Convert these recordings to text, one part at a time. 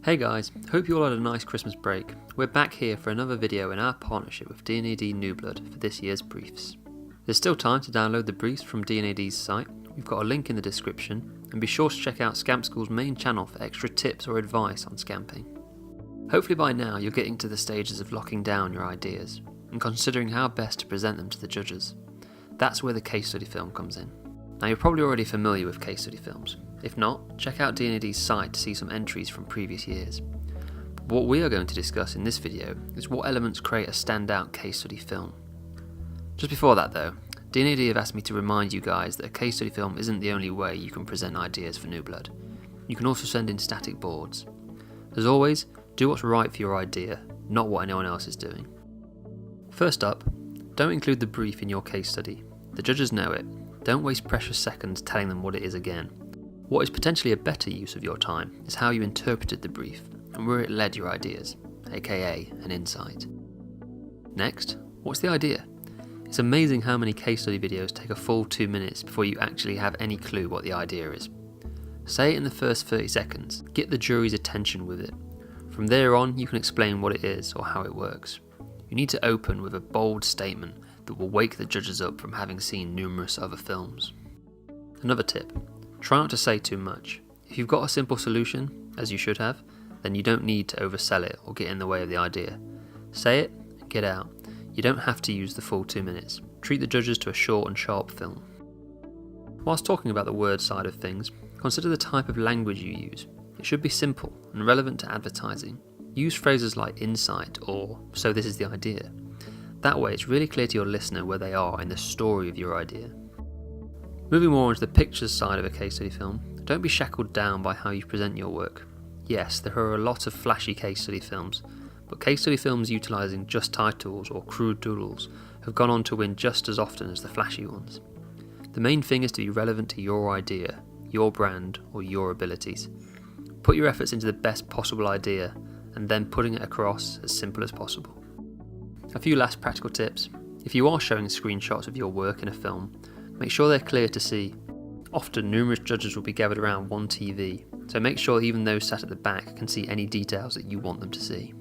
Hey guys, hope you all had a nice Christmas break. We're back here for another video in our partnership with D&AD New Blood for this year's briefs. There's still time to download the briefs from D&AD's site. We've got a link in the description, and be sure to check out Scamp School's main channel for extra tips or advice on scamping. Hopefully by now you're getting to the stages of locking down your ideas and considering how best to present them to the judges. That's where the case study film comes in. Now you're probably already familiar with case study films. If not, check out D&AD's site to see some entries from previous years. But what we are going to discuss in this video is what elements create a standout case study film. Just before that though, D&AD have asked me to remind you guys that a case study film isn't the only way you can present ideas for New Blood. You can also send in static boards. As always, do what's right for your idea, not what anyone else is doing. First up, don't include the brief in your case study. The judges know it. Don't waste precious seconds telling them what it is again. What is potentially a better use of your time is how you interpreted the brief and where it led your ideas, aka an insight. Next, what's the idea? It's amazing how many case study videos take a full 2 minutes before you actually have any clue what the idea is. Say it in the first 30 seconds, get the jury's attention with it. From there on, you can explain what it is or how it works. You need to open with a bold statement that will wake the judges up from having seen numerous other films. Another tip. Try not to say too much. If you've got a simple solution, as you should have, then you don't need to oversell it or get in the way of the idea. Say it and get out. You don't have to use the full 2 minutes. Treat the judges to a short and sharp film. Whilst talking about the word side of things, consider the type of language you use. It should be simple and relevant to advertising. Use phrases like insight or so this is the idea. That way it's really clear to your listener where they are in the story of your idea. Moving more into the pictures side of a case study film, don't be shackled down by how you present your work. Yes, there are a lot of flashy case study films, but case study films utilising just titles or crude doodles have gone on to win just as often as the flashy ones. The main thing is to be relevant to your idea, your brand, or your abilities. Put your efforts into the best possible idea and then putting it across as simple as possible. A few last practical tips. If you are showing screenshots of your work in a film, make sure they're clear to see. Often numerous judges will be gathered around one TV, so make sure even those sat at the back can see any details that you want them to see.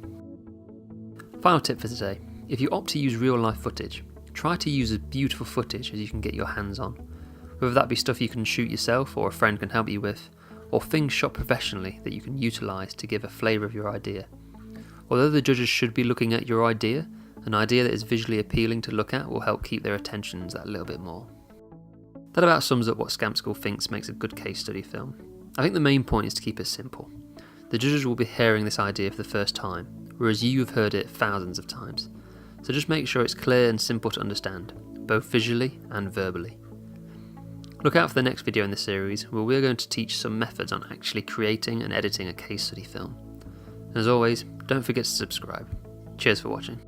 Final tip for today. If you opt to use real life footage, try to use as beautiful footage as you can get your hands on. Whether that be stuff you can shoot yourself or a friend can help you with, or things shot professionally that you can utilise to give a flavour of your idea. Although the judges should be looking at your idea, an idea that is visually appealing to look at will help keep their attentions that little bit more. That about sums up what Scamp School thinks makes a good case study film. I think the main point is to keep it simple. The judges will be hearing this idea for the first time, whereas you have heard it thousands of times. So just make sure it's clear and simple to understand, both visually and verbally. Look out for the next video in the series, where we're going to teach some methods on actually creating and editing a case study film. And as always, don't forget to subscribe. Cheers for watching.